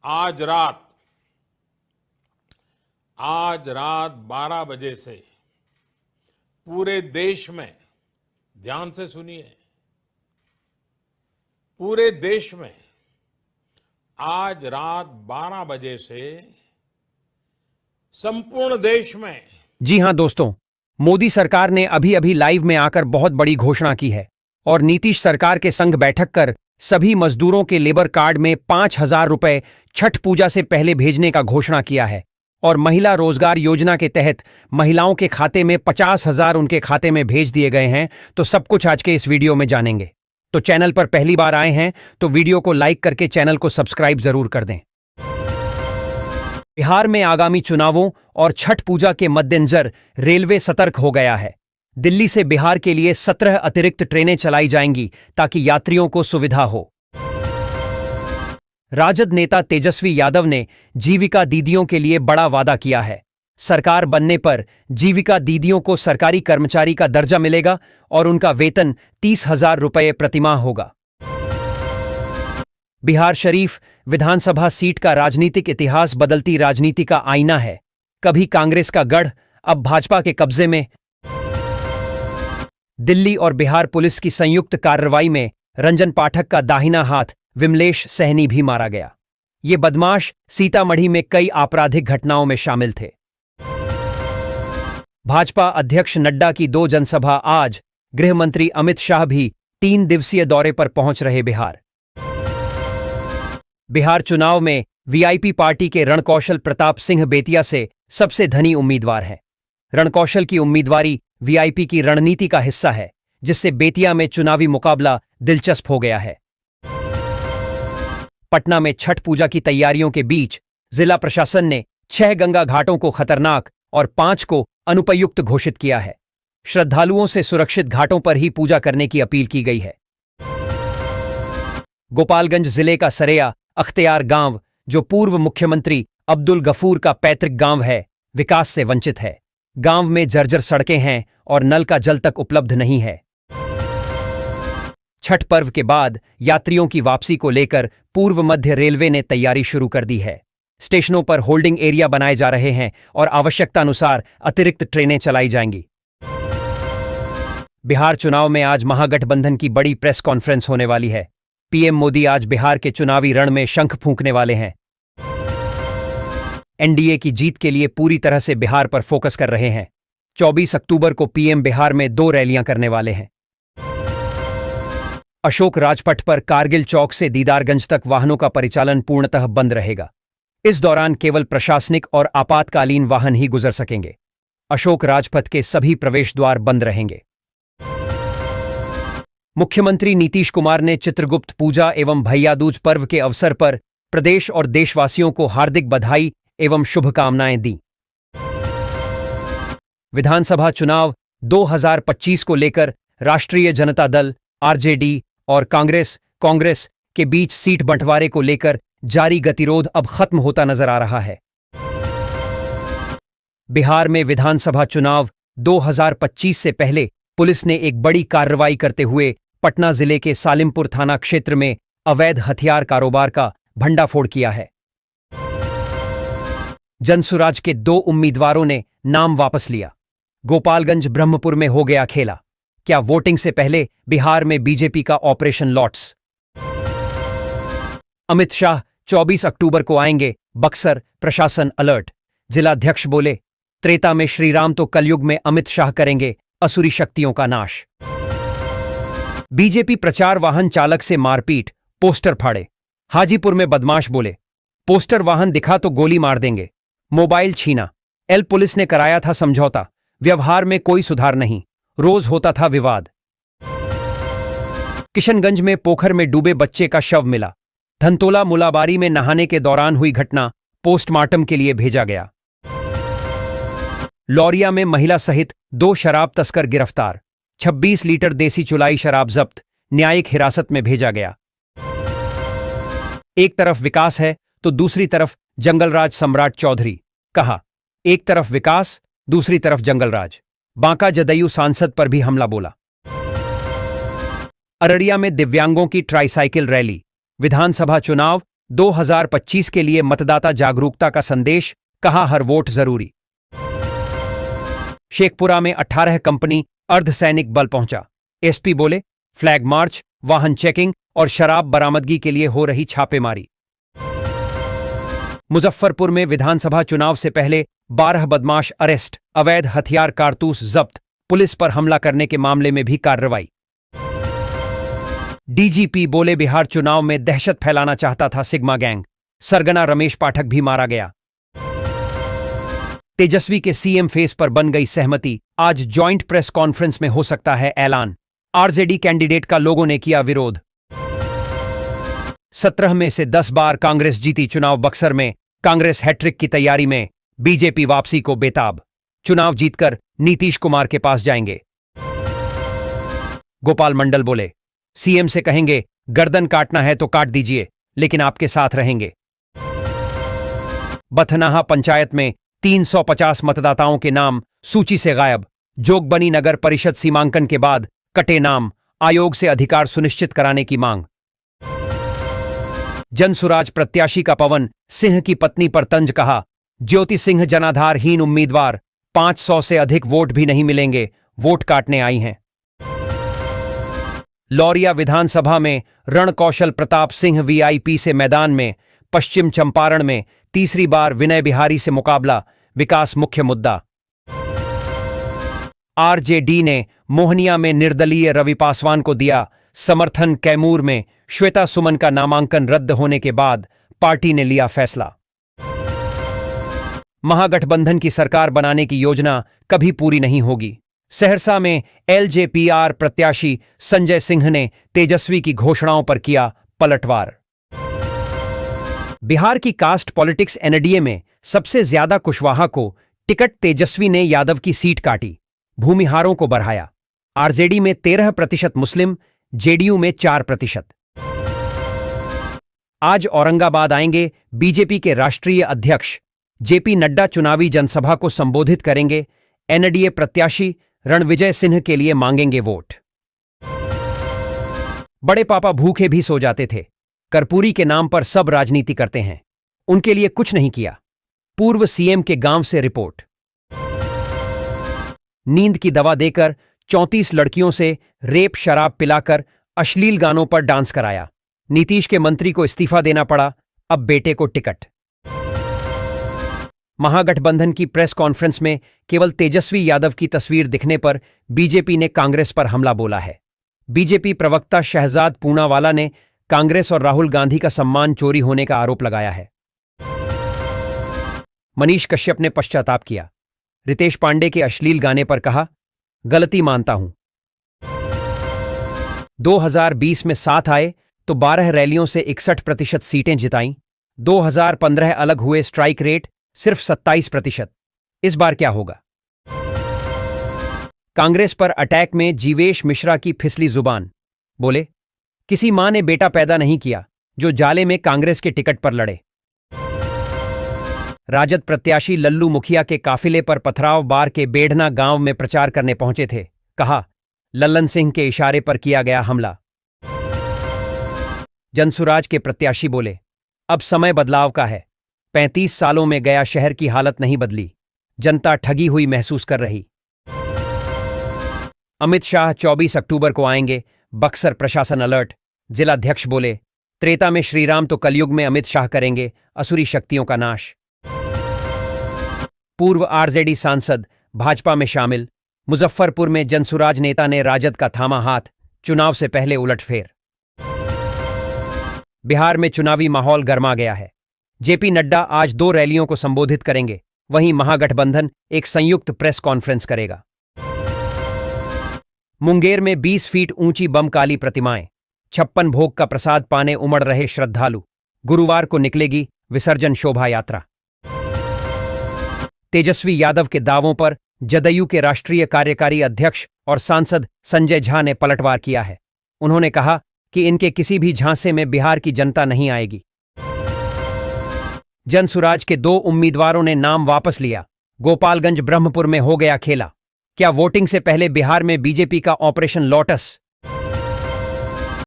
आज रात आज रात 12 बजे से पूरे देश में, ध्यान से सुनिए, पूरे देश में आज रात 12 बजे से संपूर्ण देश में। जी हां दोस्तों, मोदी सरकार ने अभी अभी लाइव में आकर बहुत बड़ी घोषणा की है और नीतीश सरकार के संग बैठक कर सभी मजदूरों के लेबर कार्ड में 5,000 रुपए छठ पूजा से पहले भेजने का घोषणा किया है और महिला रोजगार योजना के तहत महिलाओं के खाते में 50,000 उनके खाते में भेज दिए गए हैं। तो सब कुछ आज के इस वीडियो में जानेंगे। तो चैनल पर पहली बार आए हैं तो वीडियो को लाइक करके चैनल को सब्सक्राइब जरूर कर दें। बिहार में आगामी चुनावों और छठ पूजा के मद्देनजर रेलवे सतर्क हो गया है। दिल्ली से बिहार के लिए 17 अतिरिक्त ट्रेनें चलाई जाएंगी ताकि यात्रियों को सुविधा हो। राजद नेता तेजस्वी यादव ने जीविका दीदियों के लिए बड़ा वादा किया है। सरकार बनने पर जीविका दीदियों को सरकारी कर्मचारी का दर्जा मिलेगा और उनका वेतन 30,000 रुपये प्रतिमाह होगा। बिहार शरीफ विधानसभा सीट का राजनीतिक इतिहास बदलती राजनीति का आईना है। कभी कांग्रेस का गढ़, अब भाजपा के कब्जे में। दिल्ली और बिहार पुलिस की संयुक्त कार्रवाई में रंजन पाठक का दाहिना हाथ विमलेश सहनी भी मारा गया। ये बदमाश सीतामढ़ी में कई आपराधिक घटनाओं में शामिल थे। भाजपा अध्यक्ष नड्डा की 2 जनसभा आज। गृह मंत्री अमित शाह भी 3 दिवसीय दौरे पर पहुंच रहे बिहार। बिहार चुनाव में वीआईपी पार्टी के रणकौशल प्रताप सिंह बेतिया से सबसे धनी उम्मीदवार हैं। रणकौशल की उम्मीदवारी वीआईपी की रणनीति का हिस्सा है, जिससे बेतिया में चुनावी मुकाबला दिलचस्प हो गया है। पटना में छठ पूजा की तैयारियों के बीच जिला प्रशासन ने 6 गंगा घाटों को खतरनाक और 5 को अनुपयुक्त घोषित किया है। श्रद्धालुओं से सुरक्षित घाटों पर ही पूजा करने की अपील की गई है। गोपालगंज जिले का सरेया अख्तियार गांव, जो पूर्व मुख्यमंत्री अब्दुल गफूर का पैतृक गांव है, विकास से वंचित है। गांव में जर्जर सड़कें हैं और नल का जल तक उपलब्ध नहीं है। छठ पर्व के बाद यात्रियों की वापसी को लेकर पूर्व मध्य रेलवे ने तैयारी शुरू कर दी है। स्टेशनों पर होल्डिंग एरिया बनाए जा रहे हैं और आवश्यकतानुसार अतिरिक्त ट्रेनें चलाई जाएंगी। बिहार चुनाव में आज महागठबंधन की बड़ी प्रेस कॉन्फ्रेंस होने वाली है। पीएम मोदी आज बिहार के चुनावी रण में शंख फूंकने वाले हैं। एनडीए की जीत के लिए पूरी तरह से बिहार पर फोकस कर रहे हैं। 24 अक्टूबर को पीएम बिहार में 2 रैलियां करने वाले हैं। अशोक राजपथ पर कारगिल चौक से दीदारगंज तक वाहनों का परिचालन पूर्णतः बंद रहेगा। इस दौरान केवल प्रशासनिक और आपातकालीन वाहन ही गुजर सकेंगे। अशोक राजपथ के सभी प्रवेश द्वार बंद रहेंगे। मुख्यमंत्री नीतीश कुमार ने चित्रगुप्त पूजा एवं भैया दूज पर्व के अवसर पर प्रदेश और देशवासियों को हार्दिक बधाई एवं शुभकामनाएं दी। विधानसभा चुनाव 2025 को लेकर राष्ट्रीय जनता दल, आरजेडी और कांग्रेस के बीच सीट बंटवारे को लेकर जारी गतिरोध अब खत्म होता नजर आ रहा है। बिहार में विधानसभा चुनाव 2025 से पहले पुलिस ने एक बड़ी कार्रवाई करते हुए पटना जिले के सालिमपुर थाना क्षेत्र में अवैध हथियार कारोबार का भंडाफोड़ किया है। जनसुराज के 2 उम्मीदवारों ने नाम वापस लिया। गोपालगंज ब्रह्मपुर में हो गया खेला। क्या वोटिंग से पहले बिहार में बीजेपी का ऑपरेशन लॉट्स? अमित शाह 24 अक्टूबर को आएंगे बक्सर, प्रशासन अलर्ट। जिलाध्यक्ष बोले, त्रेता में श्रीराम तो कलयुग में अमित शाह करेंगे असुरी शक्तियों का नाश। बीजेपी प्रचार वाहन चालक से मारपीट, पोस्टर फाड़े। हाजीपुर में बदमाश बोले, पोस्टर वाहन दिखा तो गोली मार देंगे। मोबाइल छीना। एल पुलिस ने कराया था समझौता, व्यवहार में कोई सुधार नहीं, रोज होता था विवाद। किशनगंज में पोखर में डूबे बच्चे का शव मिला। धनतोला मुलाबारी में नहाने के दौरान हुई घटना, पोस्टमार्टम के लिए भेजा गया। लौरिया में महिला सहित 2 शराब तस्कर गिरफ्तार। 26 लीटर देसी चुलाई शराब जब्त, न्यायिक हिरासत में भेजा गया। एक तरफ विकास है तो दूसरी तरफ जंगलराज सम्राट चौधरी। कहा, एक तरफ विकास, दूसरी तरफ जंगलराज। बांका जदयू सांसद पर भी हमला बोला। अररिया में दिव्यांगों की ट्राईसाइकिल रैली। विधानसभा चुनाव 2025 के लिए मतदाता जागरूकता का संदेश, कहा हर वोट जरूरी। शेखपुरा में 18 कंपनी अर्धसैनिक बल पहुंचा। एसपी बोले, फ्लैग मार्च, वाहन चेकिंग और शराब बरामदगी के लिए हो रही छापेमारी। मुजफ्फरपुर में विधानसभा चुनाव से पहले 12 बदमाश अरेस्ट, अवैध हथियार कारतूस जब्त, पुलिस पर हमला करने के मामले में भी कार्रवाई। डीजीपी बोले, बिहार चुनाव में दहशत फैलाना चाहता था सिग्मा गैंग, सरगना रमेश पाठक भी मारा गया। तेजस्वी के सीएम फेस पर बन गई सहमति, आज जॉइंट प्रेस कॉन्फ्रेंस में हो सकता है ऐलान। आरजेडी कैंडिडेट का लोगों ने किया विरोध। 17 में से 10 बार कांग्रेस जीती चुनाव। बक्सर में कांग्रेस हैट्रिक की तैयारी में, बीजेपी वापसी को बेताब, चुनाव जीतकर नीतीश कुमार के पास जाएंगे। गोपाल मंडल बोले, सीएम से कहेंगे गर्दन काटना है तो काट दीजिए, लेकिन आपके साथ रहेंगे। बथनाहा पंचायत में 350 मतदाताओं के नाम सूची से गायब। जोगबनी नगर परिषद सीमांकन के बाद कटे नाम, आयोग से अधिकार सुनिश्चित कराने की मांग। जनसुराज प्रत्याशी का पवन सिंह की पत्नी पर तंज, कहा ज्योति सिंह जनाधारहीन उम्मीदवार, 500 से अधिक वोट भी नहीं मिलेंगे, वोट काटने आई हैं। लौरिया विधानसभा में रणकौशल प्रताप सिंह वीआईपी से मैदान में। पश्चिम चंपारण में तीसरी बार विनय बिहारी से मुकाबला, विकास मुख्य मुद्दा। आरजेडी ने मोहनिया में निर्दलीय रवि पासवान को दिया समर्थन। कैमूर में श्वेता सुमन का नामांकन रद्द होने के बाद पार्टी ने लिया फैसला। महागठबंधन की सरकार बनाने की योजना कभी पूरी नहीं होगी। सहरसा में एलजेपीआर प्रत्याशी संजय सिंह ने तेजस्वी की घोषणाओं पर किया पलटवार। बिहार की कास्ट पॉलिटिक्स एनडीए में सबसे ज्यादा कुशवाहा को टिकट, तेजस्वी ने यादव की सीट काटी, भूमिहारों को बढ़ाया। आरजेडी में 13% मुस्लिम, जेडीयू में 4%। आज औरंगाबाद आएंगे बीजेपी के राष्ट्रीय अध्यक्ष जेपी नड्डा, चुनावी जनसभा को संबोधित करेंगे। एनडीए प्रत्याशी रणविजय सिंह के लिए मांगेंगे वोट। बड़े पापा भूखे भी सो जाते थे, कर्पूरी के नाम पर सब राजनीति करते हैं, उनके लिए कुछ नहीं किया। पूर्व सीएम के गांव से रिपोर्ट। नींद की दवा देकर 34 लड़कियों से रेप, शराब पिलाकर अश्लील गानों पर डांस कराया। नीतीश के मंत्री को इस्तीफा देना पड़ा, अब बेटे को टिकट। महागठबंधन की प्रेस कॉन्फ्रेंस में केवल तेजस्वी यादव की तस्वीर दिखने पर बीजेपी ने कांग्रेस पर हमला बोला है। बीजेपी प्रवक्ता शहजाद पूनावाला ने कांग्रेस और राहुल गांधी का सम्मान चोरी होने का आरोप लगाया है। मनीष कश्यप ने पश्चाताप किया। रितेश पांडे के अश्लील गाने पर कहा, गलती मानता हूं। 2020 में साथ आए तो 12 रैलियों से 61% सीटें जिताईं। 2015 अलग हुए, स्ट्राइक रेट सिर्फ 27%। इस बार क्या होगा? कांग्रेस पर अटैक में जीवेश मिश्रा की फिसली जुबान, बोले किसी मां ने बेटा पैदा नहीं किया जो जाले में कांग्रेस के टिकट पर लड़े। राजद प्रत्याशी लल्लू मुखिया के काफिले पर पथराव, बार के बेढ़ना गांव में प्रचार करने पहुंचे थे, कहा लल्लन सिंह के इशारे पर किया गया हमला। जनसुराज के प्रत्याशी बोले, अब समय बदलाव का है। 35 सालों में गया शहर की हालत नहीं बदली, जनता ठगी हुई महसूस कर रही। अमित शाह 24 अक्टूबर को आएंगे, बक्सर प्रशासन अलर्ट। जिलाध्यक्ष बोले, त्रेता में श्रीराम तो कलयुग में अमित शाह करेंगे असुरी शक्तियों का नाश। पूर्व आरजेडी सांसद भाजपा में शामिल। मुजफ्फरपुर में जनसुराज नेता ने राजद का थामा हाथ, चुनाव से पहले उलटफेर। बिहार में चुनावी माहौल गर्मा गया है। जेपी नड्डा आज 2 रैलियों को संबोधित करेंगे, वहीं महागठबंधन एक संयुक्त प्रेस कॉन्फ्रेंस करेगा। मुंगेर में 20 फीट ऊंची बमकाली प्रतिमाएं, 56 भोग का प्रसाद पाने उमड़ रहे श्रद्धालु। गुरुवार को निकलेगी विसर्जन शोभा यात्रा। तेजस्वी यादव के दावों पर जदयू के राष्ट्रीय कार्यकारी अध्यक्ष और सांसद संजय झा ने पलटवार किया है। उन्होंने कहा कि इनके किसी भी झांसे में बिहार की जनता नहीं आएगी। जनसुराज के 2 उम्मीदवारों ने नाम वापस लिया। गोपालगंज ब्रह्मपुर में हो गया खेला। क्या वोटिंग से पहले बिहार में बीजेपी का ऑपरेशन लोटस